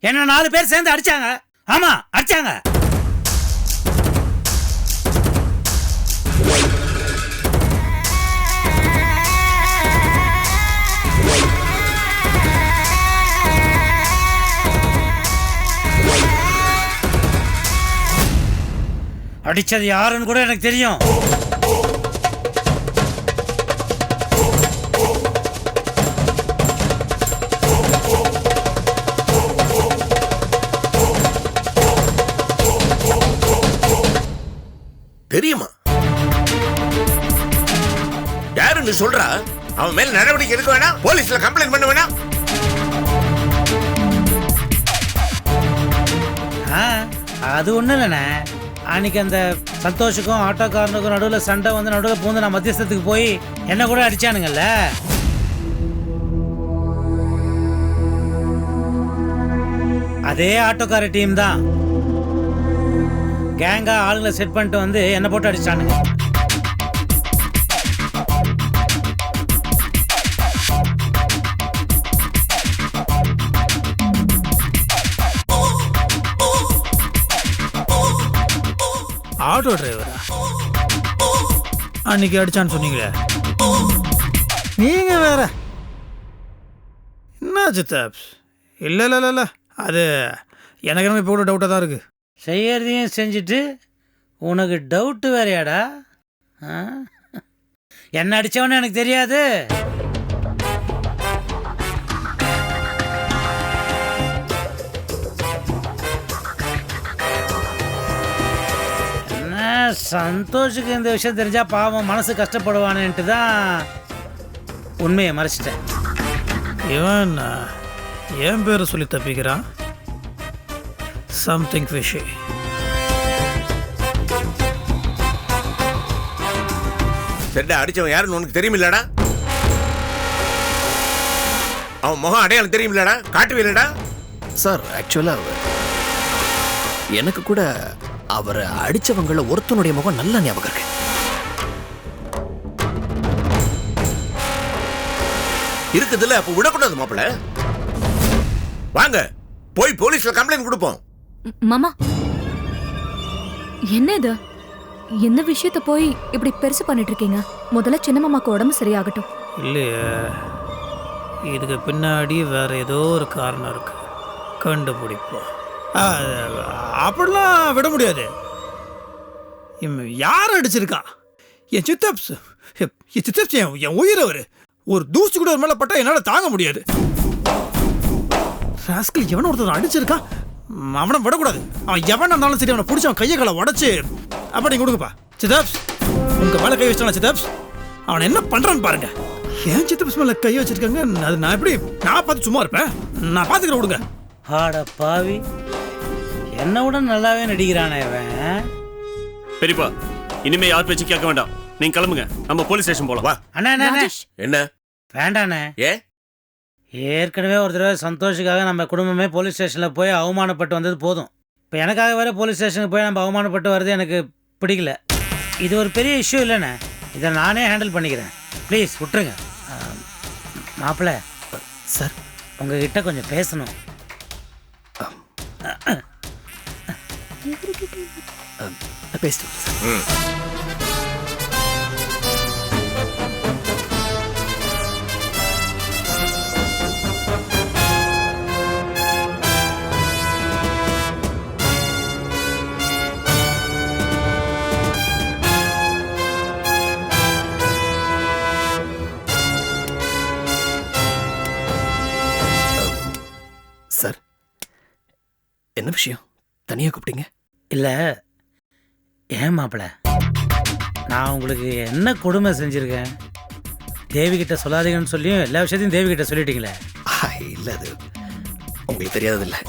என்ன 4 பேர் சேர்ந்து அடிச்சாங்க. ஆமா அடிச்சாங்க. அடிச்சது யாருன்னு கூட எனக்கு தெரியும். தெரியுமா? யாருன்னு சொல்றா? அவன் மேல நடவடிக்கை எடுக்க வேணாம், போலீஸ்ல கம்ப்ளைண்ட் பண்ண வேணாம். அது ஒண்ணும் இல்லைண்ணே. அன்னைக்கு அந்த சந்தோஷுக்கும் ஆட்டோக்காரனுக்கும் நடுவில் சண்டை வந்து நடுவில் பூந்து நான் மத்தியஸ்தத்துக்கு போய் என்ன கூட அடிச்சானுங்கல்ல. அதே ஆட்டோக்கார டீம் தான் கேங்கா ஆளுங்களை செட் பண்ணிட்டு வந்து என்ன போட்டு அடிச்சானுங்க. ஆட்டோ டிரைவரா அன்னைக்கு அடிச்சான்னு சொன்னீங்களே, நீங்க வேற என்ன சித்தாப்ஸ்? இல்லை இல்லை இல்லை, அது எனக்கு நம்ம இப்போ கூட டவுட்டாக தான் இருக்கு. செய்யறதையும் செஞ்சுட்டு உனக்கு டவுட்டு வேறையாடா? என்ன அடித்தவனு எனக்கு தெரியாது. என்ன சந்தோஷுக்கு இந்த விஷயம் தெரிஞ்சா பாவம் மனசு கஷ்டப்படுவானேன்ட்டு தான் உண்மையை மறைச்சிட்டேன். இவன் என் பேரை சொல்லி தப்பிக்கிறான். Something fishy. சரிடா, அடிச்சவன் யாருன்னு உனக்கு தெரியுமில்லடா? அவன் முகம் அடையாளம் தெரியுமில்லடா? காட்டுவீலடா? சார் ஆக்சுவலாக எனக்கு கூட அவரை அடித்தவங்கள ஒருத்தனுடைய முகம் நல்ல ஞாபகம் இருக்கு. இருக்குதுல்ல, அப்ப விடக்கூடாது மாப்பிள்ள. வாங்க போய் போலீஸ்ல கம்ப்ளைண்ட் கொடுப்போம். மாமா என்ன இது? என்ன விஷயத்த போய் இப்படி பெருசு பண்ணிட்டு இருக்கீங்க? முதல்ல சின்ன மாமாக்கு உடம்பு சரியாகட்டும். இல்லையே, இதுக்கு பின்னாடி வேற ஏதோ ஒரு காரணம் இருக்கு, கண்டுபிடிப்போம். அப்படிலாம் விட முடியாது. யார் அடிச்சிருக்கான்? என் சித்தப்ஸ். என் சித்தப்ஸ் என் உயிர். அவர் ஒரு தூசி கூட ஒரு மேலே பட்டா என்னால் தாங்க முடியாது. ராஸ்கல் எவனை ஒருத்தர் அடிச்சிருக்கான், அவனை விடக்கூடாது. அவன் எவனா இருந்தாலும் சரி, அவனை பிடிச்சி அவன் கையை காலை உடச்சு அப்படி கொடுங்கப்பா. சித்தாப்ஸ் உங்க மேலே கை வச்சிட்டான் சித்தாப்ஸ். அவனை என்ன பண்றான்னு பாருங்க. ஏன் சித்தப்ஸ் மேலே கை வச்சிருக்காங்க? அது நான் எப்படி நான் பார்த்து சும்மா இருப்பேன்? நான் பார்த்துக்கிறேன், விடுங்க. ஆட பாவி, என்ன விட நல்லாவே நடிக்கிறானே இவன். பெரியப்பா, இனிமே யார் பேச்சு கேட்க வேண்டாம். நீங்க கிளம்புங்க, நம்ம போலீஸ் ஸ்டேஷன் போலாம். வா. அண்ணா என்ன வேண்டாண்ணே. ஏற்கனவே ஒரு தடவை சந்தோஷுக்காக நம்ம குடும்பமே போலீஸ் ஸ்டேஷனில் போய் அவமானப்பட்டு வந்தது போதும். இப்போ எனக்காக வேறு போலீஸ் ஸ்டேஷனுக்கு போய் நம்ம அவமானப்பட்டு வர்றது எனக்கு பிடிக்கல. இது ஒரு பெரிய இஷ்யூ இல்லைண்ணே, இதை நானே ஹேண்டில் பண்ணிக்கிறேன். ப்ளீஸ் விட்டுருங்க. மாப்பிள்ள சார், உங்ககிட்ட கொஞ்சம் பேசணும். பேசிட்டு சார், என்ன விஷயம் தனியாக கூப்பிட்டீங்க? இல்லை ஏன் மாப்பிள்ள, நான் உங்களுக்கு என்ன கொடுமை செஞ்சுருக்கேன்? தேவிகிட்ட சொல்லாதீங்கன்னு சொல்லியும் எல்லா விஷயத்தையும் தேவிகிட்ட சொல்லிட்டீங்களே. இல்லை, அது உங்களுக்கு தெரியாததில்லை.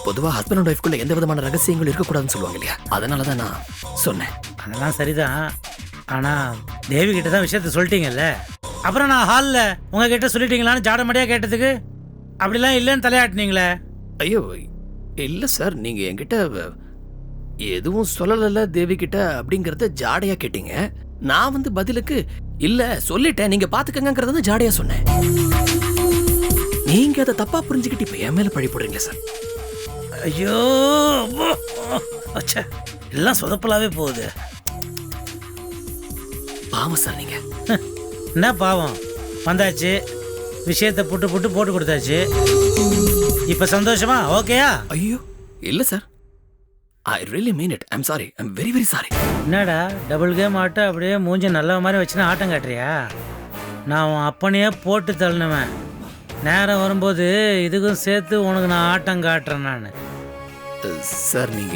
பொதுவாக ஹஸ்பண்ட் அண்ட் ஒய்ஃப்குள்ள எந்த விதமான ரகசியங்கள் இருக்கக்கூடாதுன்னு சொல்லுவாங்க இல்லையா? அதனால தான் நான் சொன்னேன். அதெல்லாம் சரிதான், ஆனால் தேவிகிட்ட தான் விஷயத்த சொல்லிட்டீங்கல்ல. அப்புறம் நான் ஹாலில் உங்ககிட்ட சொல்லிட்டீங்களான்னு ஜாடமடியாக கேட்டதுக்கு அப்படிலாம் இல்லைன்னு தலையாட்டினீங்களே. ஐயோ இல்லை சார், நீங்கள் என்கிட்ட எதுவும் சொல்லலைல்ல தேவி கிட்ட அப்படிங்கிறத ஜாடையா கேட்டீங்க. நான் வந்து பதிலுக்கு இல்லை சொல்லிட்டேன், நீங்கள் பார்த்துக்கங்கிறத ஜாடையா சொன்னேன். நீங்க அதை தப்பா புரிஞ்சுக்கிட்டு இப்ப என் மேல பழி போடுறீங்களே சார். ஐயோ அப்பா. அச்சா எல்லாம் சொதப்பலாவே போகுது. பாவம் சார் நீங்க. என்ன பாவம், வந்தாச்சு, விஷயத்தை புட்டு போட்டு கொடுத்தாச்சு. இப்ப சந்தோஷமா? ஓகேயா? ஐயோ இல்ல sir, I really mean it. I'm sorry, I'm very very sorry. என்னடா டபுள் கேம் ஆட்டம் அப்படியே மூஞ்சி நல்ல மாதிரி வச்சுன்னா ஆட்டம் காட்டுறியா? நான் உன் அப்பனையே போட்டு தள்ளினவன். நேரம் வரும்போது இதுக்கும் சேர்த்து உனக்கு நான் ஆட்டம் காட்டுறேன் நான். சார் நீங்க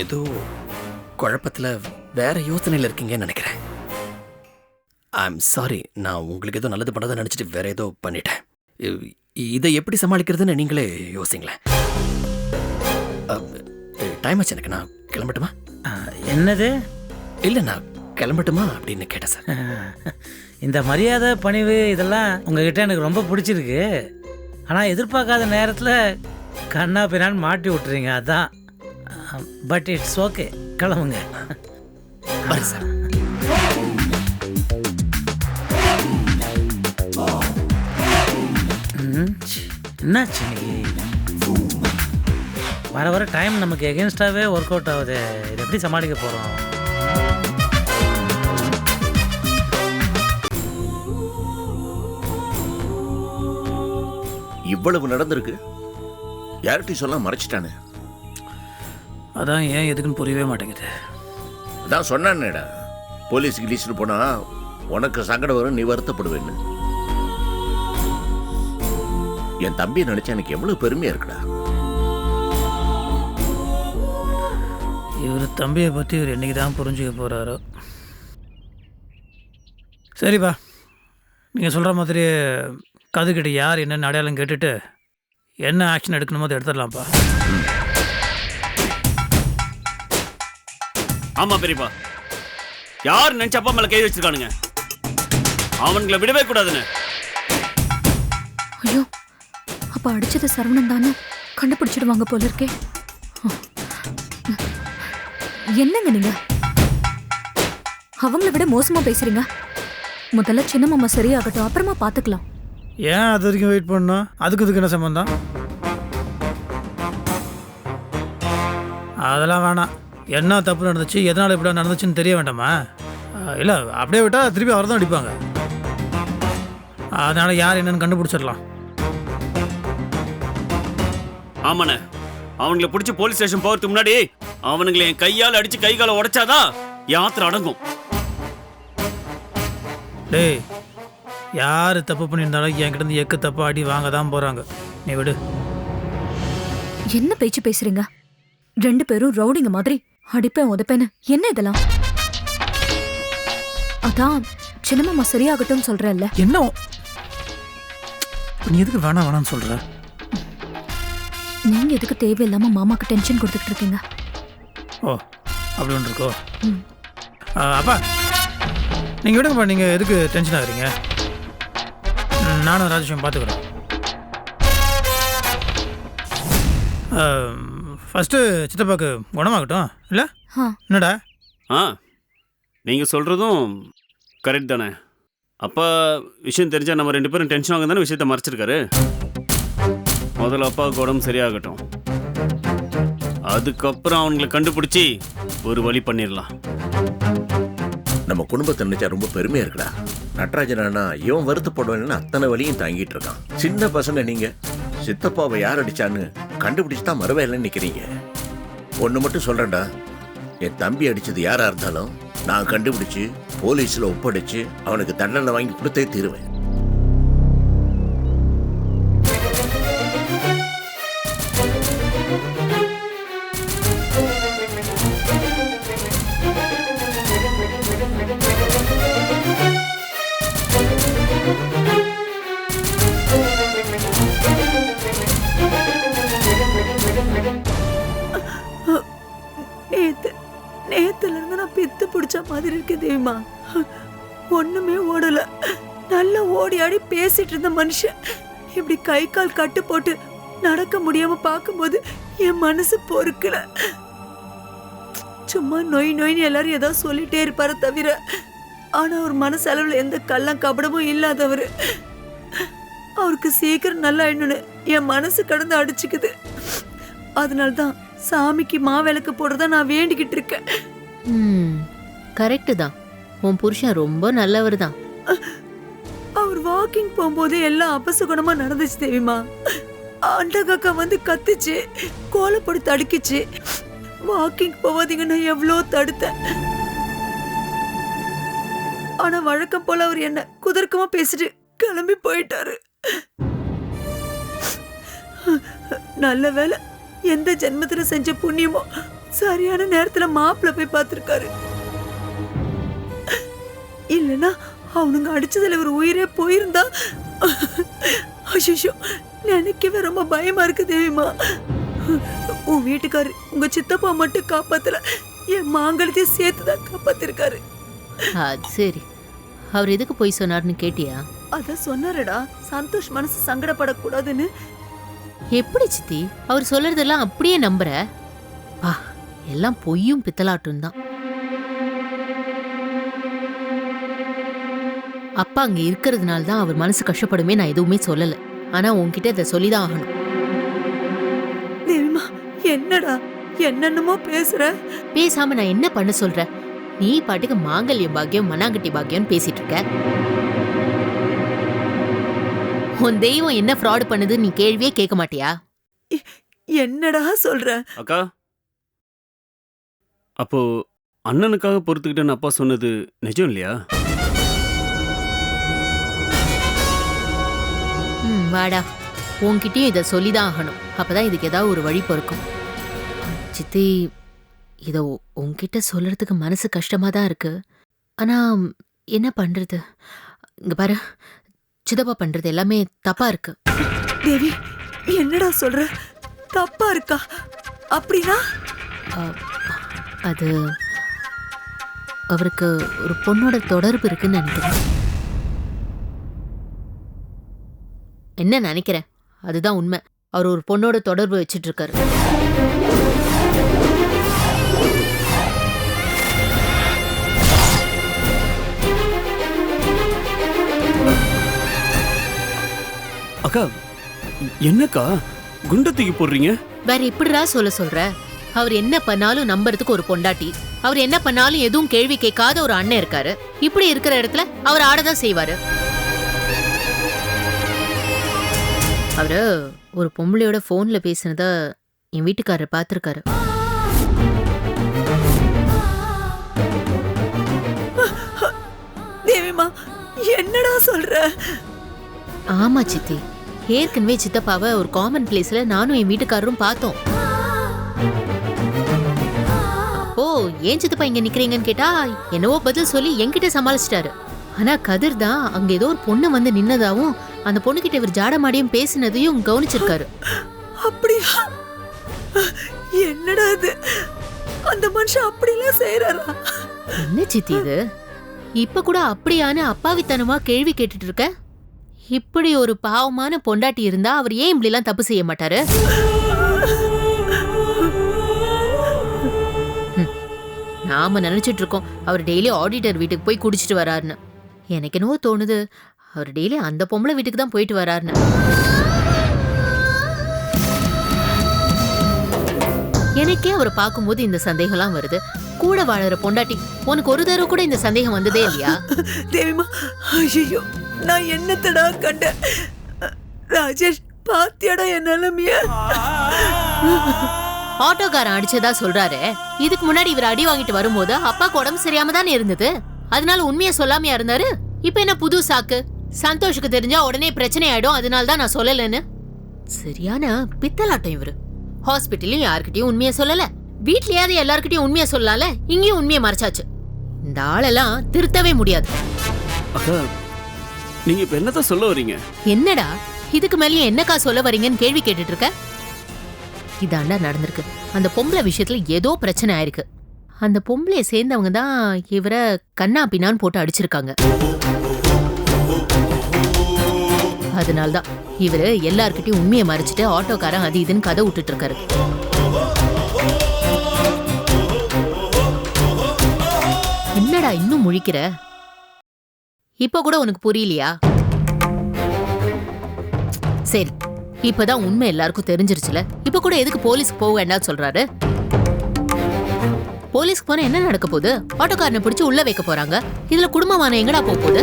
ஏதோ குழப்பத்துல வேற யோசனையில இருக்கீங்கன்னு நினைக்கிறேன். ஐம் சாரி, நான் உங்களுக்கு ஏதோ நல்லது பண்ணதை நினைச்சிட்டு வேற ஏதோ பண்ணிட்டேன். இதை எப்படி சமாளிக்கிறதுன்னு நீங்களே யோசிங்களேன். டைம் ஆச்சு எனக்கு, நான் கிளம்பட்டுமா? என்னது? இல்லை நான் கிளம்பட்டுமா அப்படின்னு கேட்டேன் சார். இந்த மரியாதை பணிவு இதெல்லாம் உங்ககிட்ட எனக்கு ரொம்ப பிடிச்சிருக்கு. ஆனால் எதிர்பார்க்காத நேரத்தில் கண்ணா பின்னான்னு மாட்டி விட்டுறீங்க, அதான். பட் இட்ஸ் ஓகே, கிளம்புங்க. பாருங்க சார். என்னாச்சு இன்னைக்கு? வர டைம் நமக்கு எகென்ஸ்டாகவே ஒர்க் அவுட் ஆகுது. இது எப்படி சமாளிக்க போகிறோம்? இவ்வளவு நடந்திருக்கு, யார்கிட்டையும் சொல்ல மறைச்சிட்டானே. அதான் ஏன் எதுக்குன்னு புரியவே மாட்டேங்குது. அதான் சொன்னானேடா, போலீஸுக்கு லீஸ்ட் போனா உனக்கு சங்கடம் வரும், நீ வருத்தப்படுவேன்னு. என் தம்பியை நினைச்சா எனக்கு எவ்வளவு பெருமையா இருக்குடா. இவர் தம்பியை பற்றி இவர் என்னைக்கு தான் புரிஞ்சுக்க போகிறாரோ. சரிப்பா, நீங்கள் சொல்கிற மாதிரி கதுக்கிட்ட யார் என்னென்ன அடையாளம் கேட்டுட்டு என்ன ஆக்ஷன் எடுக்கணுமோ அதை எடுத்துடலாம்ப்பா. ஆமா பெரியப்பா, யார் நினைச்ச அப்பா மேல கை வச்சிருக்கானுங்க, அவனுங்களை விடவே கூடாதுன்னு. ஐயோ, அப்ப அடிச்சது சரவணன் தானே, கண்டுபிடிச்சிடுவாங்க போல இருக்கே. என்னங்க நீங்க அவங்கள விட மோசமா பேசுறீங்க. முதல்ல சின்ன மாமா சரியாகட்டும், அப்புறமா பாத்துக்கலாம். ஏன் அது வரைக்கும் வெயிட் பண்ணணும்? அதுக்கு என்ன சம்பந்தம்? அதெல்லாம் வேணாம். என்ன தப்பு நடந்துச்சு, எதனால் இப்படி நடந்துச்சுன்னு தெரிய வேண்டாமா? இல்லை அப்படியே விட்டால் திருப்பி அவர் தான் அடிப்பாங்க. அதனால் யார் என்னன்னு கண்டுபிடிச்சிடலாம். ஆமாண்ணே, அவங்களை பிடிச்சி போலீஸ் ஸ்டேஷன் போகிறதுக்கு முன்னாடி அவனுங்களை என் கையால் அடிச்சு கை காலை உடைச்சாதான் யாத்திரை அடங்கும். டேய், யார் தப்பு பண்ணியிருந்தாலும் என்கிட்ட இருந்து எக்கு தப்பா அடி வாங்க தான் போகிறாங்க. நீ விடு. என்ன பேச்சு பேசுறீங்க? 2 பேரும் ரவுடிங்க மாதிரி அடிப்பேன் உதப்பேன்னு என்ன இதெல்லாம்? அதான் சின்ன மாமா சரியாகட்டும் சொல்றேன்ல. என்ன நீ எதுக்கு வேணாம்னு சொல்ற? நீங்க எதுக்கு தேவையில்லாம மாமாக்கு டென்ஷன் கொடுத்துட்டு இருக்கீங்க? ஓ, அப்படி ஒன்று இருக்கோ? அப்பா நீங்கள் விடுங்கப்பா, நீங்கள் எதுக்கு டென்ஷன் ஆகுறீங்க? நானும் ராஜேஷும் பார்த்துக்குறேன். ஃபஸ்ட்டு சித்தப்பாக்கு குணமாகட்டும் இல்லை? என்னடா? நீங்கள் சொல்கிறதும் கரெக்ட் தானே. அப்பா விஷயம் தெரிஞ்சால் நம்ம 2 பேரும் டென்ஷன் ஆகும் தானே விஷயத்த மறைச்சிருக்காரு. முதல்ல அப்பாவுக்கு உடம்பு சரியாகட்டும், அதுக்கப்புறம் அவங்களை கண்டுபிடிச்சி ஒரு வழி பண்ணிடலாம். நம்ம குடும்பத்தை நினைச்சா ரொம்ப பெருமையா இருக்குடா. நடராஜனா இவன் வருத்தப்படுவேன்னு அத்தனை வழியும் தாங்கிட்டு இருக்கான். சின்ன பசங்க நீங்க சித்தப்பாவை யார் அடிச்சான்னு கண்டுபிடிச்சு தான் மறுவேலைன்னு நிக்கிறீங்க. ஒன்று மட்டும் சொல்றேன்டா, என் தம்பி அடிச்சது யாரா இருந்தாலும் நான் கண்டுபிடிச்சு போலீஸ்ல ஒப்படைச்சு அவனுக்கு தண்டனை வாங்கி கொடுத்தே தீருவேன். நேத்துல இருந்து நான் பித்து பிடிச்ச மாதிரி இருக்கு தேவிமா. ஒண்ணுமே ஓடல. நல்லா ஓடி ஆடி பேசிட்டு இருந்த மனுஷன் இப்படி கை கால் கட்டு போட்டு நடக்க முடியாம பார்க்கும்போது என் மனசு பொறுக்கல. சும்மா நொய் நொய்னு எல்லாரும் ஏதாவது சொல்லிட்டே இருப்பாரு தவிர, ஆனா அவர் மனசளவுல எந்த கள்ளம் கபடமும் இல்லாதவர். அவருக்கு சீக்கிரம் நல்லா ஆயிடணும்னு என் மனசு கடந்து அடிச்சுக்குது. அதனால்தான் சாமிக்கு மாவிளக்கு போடுறதா நான் வேண்டிக்கிட்டு இருக்கேன். கரெக்டு தான். உன் புருஷன் ரொம்ப நல்லவர் தான். அவர் வாக்கிங் போகும்போதே எல்லாம் அபசகுணமா நடந்துச்சு தேவிமா. அண்டகாக்கா வந்து கத்துச்சு, கோலப்பொடி தடுக்கிச்சு. வாக்கிங் போவாதீங்கன்னு எவ்வளோ தடுத்தேன். ஆனா வழக்கம் போல அவர் என்ன குதர்க்கமா பேசிட்டு கிளம்பி போயிட்டாரு. நல்ல வேலை, எந்த ஜென்மத்துல செஞ்ச புண்ணியமோ சரியான நேரத்துல மாப்பிள்ள போய் பார்த்திருக்காரு. இல்லைன்னா அவனுங்க அடிச்சதுல ஒரு உயிரே போயிருந்தா. ஐயோ, நினைக்கவே ரொம்ப பயமா இருக்கு தேவிமா. உன் வீட்டுக்காரு உங்க சித்தப்பா மட்டும் காப்பாத்தல, என் மாங்கலத்தையும் சேர்த்துதான் காப்பாத்திருக்காரு. அது சரி. அவர் எதுக்கு போய் சொன்னார்னு கேட்டியா? அத சொன்னாரடா, சந்தோஷ் மனசு சங்கடப்படக்கூடாதுன்னு. எப்படி சித்தி அவர் சொல்றதெல்லாம் அப்படியே நம்புற? எல்லாம் பொய்யும் பித்தலாட்டும் தான். அப்பா அங்க இருக்கிறதுனால தான் அவர் மனசு கஷ்டப்படுமே நான் எதுவுமே சொல்லல. ஆனா உன்கிட்ட இதை சொல்லிதான் ஆகணும். தேவிமா, என்னடா என்னென்னமோ பேசுற? பேசாம நான் என்ன பண்ண சொல்ற? நீ பாட்டுக்கு மாங்கல்ய பாக்கியம் மண்ணாங்கட்டி பாக்கியம் பேசிட்டு இருக்க. உன் தெய்வம் என்ன ஃப்ராட் பண்ணுது நீ கேள்வியே கேட்க மாட்டியா? என்னடா சொல்ற? அக்கா, அப்போ அண்ணனுக்காக பொறுத்துக்கிட்டேன்னு அப்பா சொன்னது நிஜம் இல்லையா? வாடா, உன்கிட்டயும் இதை சொல்லிதான் ஆகணும். அப்பதான் இதுக்கு ஏதாவது ஒரு வழி பொறுக்கும். சித்தி, இதை உன்கிட்ட சொல்றதுக்கு மனசு கஷ்டமா தான் இருக்கு. ஆனா என்ன பண்றது? இங்க பாரு, சிதப்பா பண்றது எல்லாமே தப்பா இருக்கு. தேவி, என்னடா சொல்ற? தப்பா இருக்கா? அப்படின்னா அது அவருக்கு ஒரு பொண்ணோட தொடர்பு இருக்குன்னு நினைக்கிறேன். என்ன நினைக்கிறேன்? அதுதான் உண்மை. அவர் ஒரு பொண்ணோட தொடர்பு வச்சிட்டு இருக்காரு. அக்கா, என்னக்கா குண்ட தூக்கி போடுறீங்க? வேற எப்படிடா சொல்ற? அவர் என்ன பண்ணாலும் நம்புறதுக்கு ஒரு பொண்டாட்டி, அவர் என்ன பண்ணாலும் எதுவும் கேள்வி கேட்காத ஒரு அண்ணன் இருக்காரு. இப்படி இருக்கிற இடத்துல அவர் ஆடதான் செய்வாரு. அவரு ஒரு பொம்பளையோட போன்ல பேசினத என் வீட்டுக்காரர் பார்த்திருக்காரு. தேவிமா, என்னடா சொல்ற? ஆமா சித்தி, ஏற்கனவே சித்தப்பாவை ஒரு காமன் பிளேஸ்ல நானும் என் வீட்டுக்காரரும் பார்த்தோம். அப்போ ஏன் சித்தப்பா இங்க நிக்கிறீங்கன்னு கேட்டா என்னவோ பதில் சொல்லி என்கிட்ட சமாளிச்சிட்டாரு. ஆனா கதிர் தான் அங்க ஏதோ ஒரு பொண்ணு வந்து நின்னதாவும் அந்த பொண்ணு கிட்ட இவர் ஜாடமாடியும் பேசினதையும் கவனிச்சிருக்காரு. அப்படியா? என்னடா இது? அந்த மனுஷன் அப்படிலாம் செய்யறாரா? என்ன சித்தி இது? இப்ப கூட அப்படியான அப்பாவித்தனமா கேள்வி கேட்டுட்டு இருக்க? இப்படி ஒரு பாவமான பொண்டாட்டி இருந்தா அவர் ஏன் இப்படி எல்லாம் தப்பு செய்ய மாட்டாரு? நாம நினைச்சிட்டு இருக்கோம் அவர் டெய்லி ஆடிட்டர் வீட்டுக்கு போய் குடிச்சிட்டு வராருன்னு. எனக்கு என்னவோ தோணுது அவர் டெய்லி அந்த பொம்பளை வீட்டுக்கு தான் போயிட்டு வராருன்னு. எனக்கே அவரை பார்க்கும்போது இந்த சந்தேகம்லாம் வருது. கூட வாழற பொண்டாட்டி உனக்கு ஒரு தடவை கூட இந்த சந்தேகம் வந்ததே இல்லையா? தேவிமா, ஐயோ, நான் என்னத்தடா கண்டேன்? ராஜேஷ், பாத்தியாடா என் நிலைமைய? ஆட்டோக்காரன் அடிச்சதா சொல்றாரு. இதுக்கு முன்னாடி இவர் அடி வாங்கிட்டு வரும்போது அப்பாக்கு உடம்பு சரியாம தானே இருந்தது. அதனால உண்மையா சொல்லாமையா இருந்தாரு. இப்ப என்ன புது சாக்கு? சந்தோஷுக்கு தெரிஞ்சா உடனே பிரச்சனை ஆயிடும், அதனால தான் நான் சொல்லலன்னு. சரியான பித்தலாட்டம் இவரு. ஹாஸ்பிட்டலையும் யாருக்கிட்டையும் உண்மையா சொல்லல, வீட்லயாவது எல்லார்கிட்டயும் உண்மையா சொல்லல, இங்கேயும் உண்மையை மறைச்சாச்சு. இந்த ஆளெல்லாம் திருத்தவே முடியாது. அக்கா, நீங்க இப்ப என்னதான் சொல்ல வரீங்க? என்னடா இதுக்கு மேலயும் என்னக்கா சொல்ல வரீங்கன்னு கேள்வி கேட்டுட்டு இருக்க? இதாண்டா நடந்திருக்கு. அந்த பொம்பளை விஷயத்துல ஏதோ பிரச்சனை ஆயிருக்கு. அந்த பொம்பளைய சேர்ந்தவங்க தான் இவரை கண்ணா பின்னான்னு போட்டு அடிச்சிருக்காங்க. அதனால்தான் இவரு எல்லார்கிட்டயும் உண்மையை மறைச்சிட்டு ஆட்டோக்காரன் அது இதுன்னு கதை விட்டுட்டு இருக்காரு. என்னடா இன்னும் முழிக்கிற? இப்ப கூட உனக்கு புரியலையா? சரி, இப்பதான் உண்மை எல்லாருக்கும் தெரிஞ்சிருச்சுல. இப்ப கூட எதுக்கு போலீஸ்க்கு போக வேண்டாம்னு சொல்றாரு? போலீஸ்க்கு போனா என்ன நடக்க போகுது? ஆட்டோக்காரனை பிடிச்சு உள்ள வைக்க போறாங்க. இதுல குடும்பமான எங்கடா போகுது?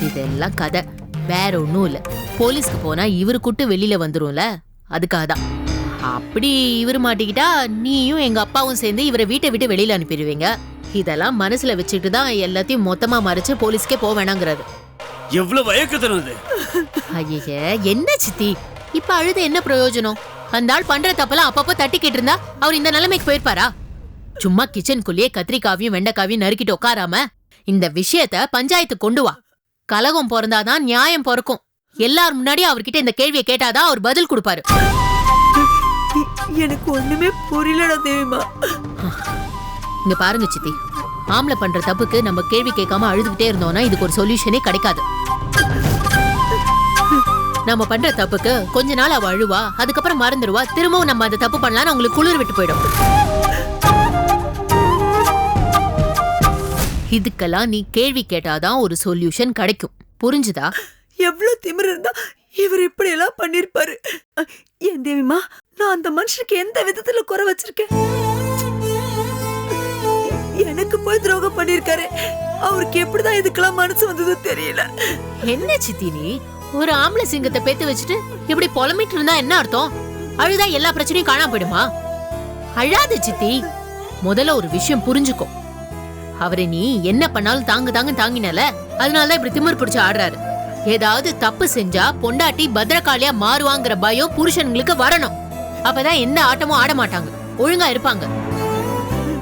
இதெல்லாம் கதை, வேற ஒண்ணும் இல்ல. போலீஸ்க்கு போனா இவரு கூட்டு வெளியில வந்துரும்ல, அதுக்காக தான். அப்படி இவரு மாட்டிக்கிட்டா நீயும் எங்க அப்பாவும் சேர்ந்து இவரை வீட்டை விட்டு வெளியில அனுப்பிடுவீங்க. இதெல்லாம் மனசுல வச்சுட்டு தான் எல்லாத்தையும் மொத்தமா மறைச்சு போலீஸ்க்கே போக வேணாங்கிறது. எவ்வளவு வயக்கத்தனம் இது! ஐயே, என்ன சித்தி இப்ப அழுது என்ன பிரயோஜனம்? அந்த ஆள் பண்ற தப்பெல்லாம் அப்பப்போ தட்டிக்கிட்டு இருந்தா அவர் இந்த நிலைமைக்கு போயிருப்பாரா? சும்மா கிச்சனுக்குள்ளேயே கத்திரிக்காவையும் வெண்டைக்காவையும் நறுக்கிட்டு உட்காராம இந்த விஷயத்த பஞ்சாயத்து கொண்டு வா. கலகம் பிறந்தாதான் நியாயம் பிறக்கும். எல்லாரும் முன்னாடி அவர்கிட்ட இந்த கேள்வியை கேட்டாதான் அவர் பதில் கொடுப்பாரு. எனக்கு ஒண்ணுமே புரியலடா தேவிமா. இங்க பாருங்க சித்தி, ஆம்பளை பண்ற தப்புக்கு நம்ம கேள்வி கேட்காம அழுதுகிட்டே இருந்தோம்னா இதுக்கு ஒரு சொல்யூஷனே கிடைக்காது. நம்ம பண்ற தப்புக்கு கொஞ்ச நாள் அவ அழுவா, அதுக்கப்புறம் மறந்துடுவா. திரும்பவும் நம்ம அந்த தப்பு பண்ணலாம்னு உங்களுக்கு குளிர் விட்டு போயிடும். இதுக்கெல்லாம் நீ கேள்வி கேட்டாதான் ஒரு சொல்யூஷன் கிடைக்கும். புரிஞ்சுதா? எவ்வளவு திமிரு இருந்தா இவர் இப்படி எல்லாம் பண்ணிருப்பாரு. ஏன் தேவிமா, நான் அந்த மனுஷனுக்கு எந்த விதத்துல குறை வச்சிருக்கேன்? எனக்கு போய் துரோகம் பண்ணிருக்காரு. அவருக்கு எப்படிதான் இதுக்கெல்லாம் மனசு வந்தது தெரியல. என்ன சித்தி நீ ஒரு ஆம்பளை சிங்கத்தை பேத்து வச்சுட்டு இப்படி புலம்பிட்டு இருந்தா என்ன அர்த்தம்? அழுதா எல்லா பிரச்சனையும் காணாம போயிடுமா? அழாத சித்தி. முதல்ல ஒரு விஷயம் புரிஞ்சுக்கோ. அவரை நீ என்ன பண்ணாலும் தாங்கினால அதனாலதான் இப்படி திமிர் பிடிச்சு ஆடுறாரு. ஏதாவது தப்பு செஞ்சா பொண்டாட்டி பத்திரகாளியா மாறுவாங்கிற பயம் புருஷன்களுக்கு வரணும். அப்பதான் எந்த ஆட்டமும் ஆட மாட்டாங்க, ஒழுங்கா இருப்பாங்க.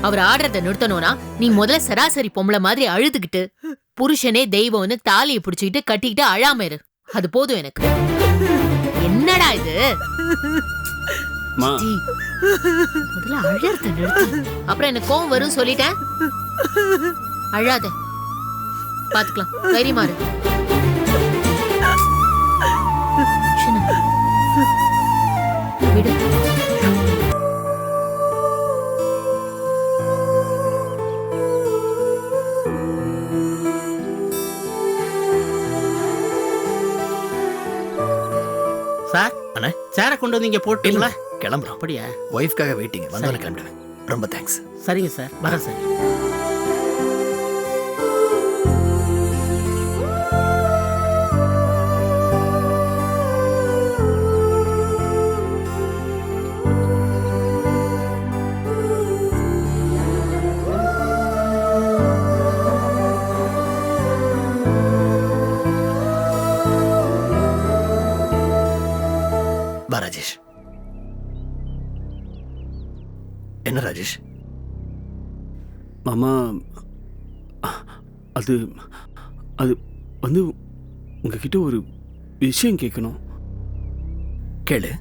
அவர் ஆடுறத நிறுத்தணும்னா நீ முதல்ல சராசரி பொம்பளை மாதிரி அழுதுகிட்டு புருஷனே தெய்வம்னு தாலியை பிடிச்சுக்கிட்டு கட்டிக்கிட்டு அழாம இரு. அது போதும் எனக்கு. என்னடா இது? முதல்ல அழறத நிறுத்து, அப்புறம் எனக்கு கோவம் வரும் சொல்லிட்டேன். அழாத, பாத்துக்கலாம். தைரியமா இரு. விடு. சார், அண்ணே, சேரை கொண்டு வந்து இங்க போட்டீங்களா? கிளம்புறோம். அப்படியா? ஒய்ஃப்காக வெயிட்டிங். வந்தோன்னு கிளம்பிடுவேன். ரொம்ப தேங்க்ஸ். சரிங்க சார், வரேன் சார். வா ராஜேஷ். என்ன ராஜேஷ்? மாமா, அது அது வந்து உங்ககிட்ட ஒரு விஷயம் கேட்கணும். கேளு.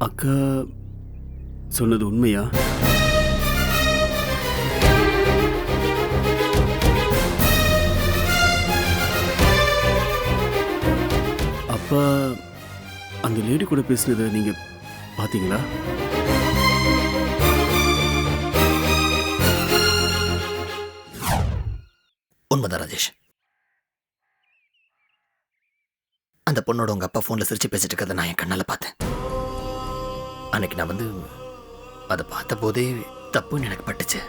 அக்கா சொன்னது உண்மையா? அப்பா அந்த லேடி கூட பேசினதை நீங்க பாத்தீங்களா? உண்மைதான் ராஜேஷ். அந்த பொண்ணோட உங்க அப்பா போன்ல சிரிச்சு பேசிட்டு இருக்கதை நான் என் கண்ணால பார்த்தேன். அன்னைக்கு நான் வந்து அதை பார்த்த போதே தப்புன்னு எனக்கு பட்டுச்சு.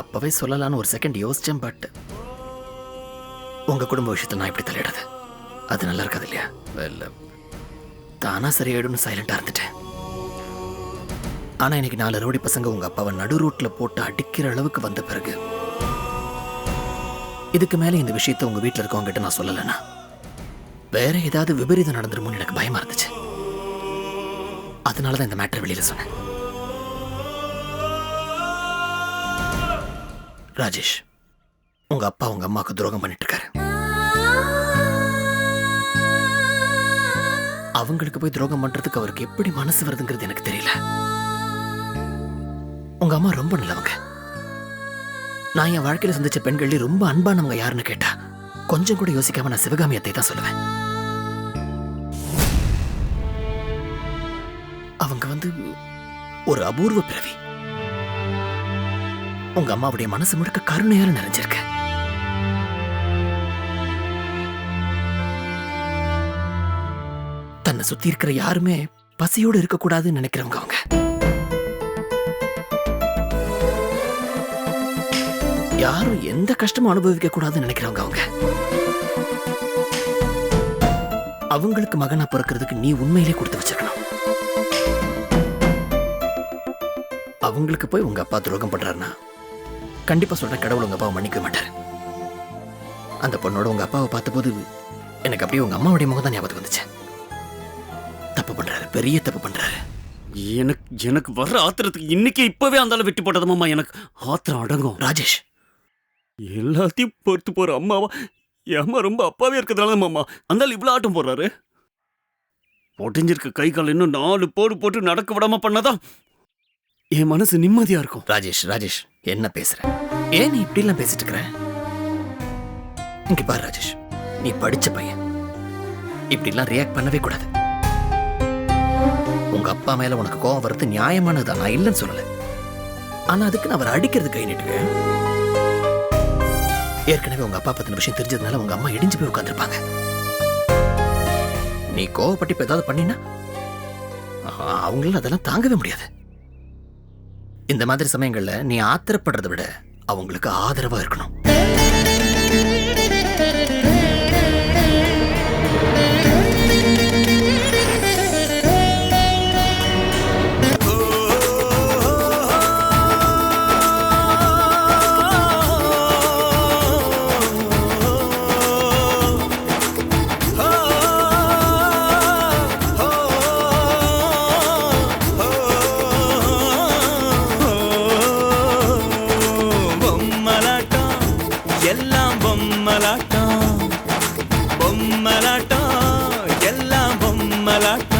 அப்பவே சொல்லலான்னு ஒரு செகண்ட் யோசிச்சேன். பட் உங்க குடும்ப விஷயத்துல நான் இப்படி தலையிடாது, அது நல்லா இருக்காது இல்லையா? இல்லை, தானா சரியாயிடும்னு சைலண்டா இருந்துட்டேன். ஆனா இன்னைக்கு 4 ரவுடி பசங்க உங்க அப்பாவை நடு ரோட்ல போட்டு அடிக்கிற அளவுக்கு வந்த பிறகு இதுக்கு மேல இந்த விஷயத்த உங்க வீட்டுல இருக்கவங்க கிட்ட நான் சொல்லலைன்னா வேற ஏதாவது விபரீதம் நடந்துருமோன்னு எனக்கு பயமா இருந்துச்சு. அதனாலதான் இந்த மேட்டர் வெளியில சொன்னேன். ராஜேஷ், உங்க அப்பா உங்க அம்மாவுக்கு துரோகம் பண்ணிட்டு இருக்காரு. அவங்களுக்கு போய் துரோகம் பண்றதுக்கு அவருக்கு எப்படி மனசு வருதுங்கிறது எனக்கு தெரியல. உங்க அம்மா ரொம்ப நல்லவங்க. நான் என் வாழ்க்கையில சந்திச்ச பெண்கள் ரொம்ப அன்பானவங்க யாருன்னு கேட்டா கொஞ்சம் கூட யோசிக்காம நான் சிவகாமி அத்தை தான் சொல்லுவேன். அவங்க வந்து ஒரு அபூர்வ பிறவி. உங்க அம்மாவுடைய மனசு முழுக்க கருணையால நிறைஞ்சிருக்கு. தன்னை சுத்தி இருக்கிற யாருமே பசியோடு இருக்கக்கூடாதுன்னு நினைக்கிறவங்க அவங்க. யாரும் எந்த கஷ்டமும் அனுபவிக்க கூடாதுன்னு நினைக்கிறவங்க அவங்க. அவங்களுக்கு மகனா பிறக்கிறதுக்கு நீ உண்மையிலே கொடுத்து வச்சிருக்கணும். அவங்களுக்கு போய் உங்க அப்பா துரோகம் பண்றாருன்னா கண்டிப்பா சொல்ற கடவுள் உங்க அப்பாவை மன்னிக்க மாட்டாரு. அந்த பொண்ணோட உங்க அப்பாவை பார்த்தபோது எனக்கு அப்படியே உங்க அம்மாவுடைய முகம் தான் ஞாபகம் வந்துச்சு. தப்பு பண்றாரு, பெரிய தப்பு பண்றாரு. எனக்கு வர்ற ஆத்திரத்துக்கு இன்னைக்கு இப்பவே அந்த வெட்டி போட்டதம்மா எனக்கு ஆத்திரம் அடங்கும். ராஜேஷ், எல்லாத்தையும் பொறுத்து போற அம்மாவா என் அம்மா ரொம்ப அப்பாவே இருக்கிறதுனால மாமா அந்த இவ்வளவு ஆட்டம் போடுறாரு. ஒட்டிஞ்சிருக்க கை கால் இன்னும் 4 போடு போட்டு நடக்க விடாம பண்ணாதான் என் மனசு நிம்மதியா இருக்கும். ராஜேஷ் என்ன பேசுற? ஏன் நீ இப்படி எல்லாம் பேசிட்டு இருக்கிற? இங்க பாரு ராஜேஷ், நீ படிச்ச பையன், இப்படி எல்லாம் ரியாக்ட் பண்ணவே கூடாது. உங்க அப்பா மேல உனக்கு கோவம் வர்றது நியாயமானதுதான், நான் இல்லைன்னு சொல்லல. ஆனா அதுக்கு நான் அவர் அடிக்கிறது கை நீட்டுவேன். ஏற்கனவே உங்க அப்பா பத்தின விஷயம் தெரிஞ்சதுனால உங்க அம்மா இடிஞ்சு போய் உட்காந்துருப்பாங்க. நீ கோவப்பட்டு இப்ப ஏதாவது பண்ணினா அவங்களால அதெல்லாம் தாங்கவே முடியாது. இந்த மாதிரி சமயங்கள்ல நீ ஆத்திரப்படுறதை விட அவங்களுக்கு ஆதரவா இருக்கணும். பொம்மலாட்டம் எல்லாம் பொம்மலாட்டம்.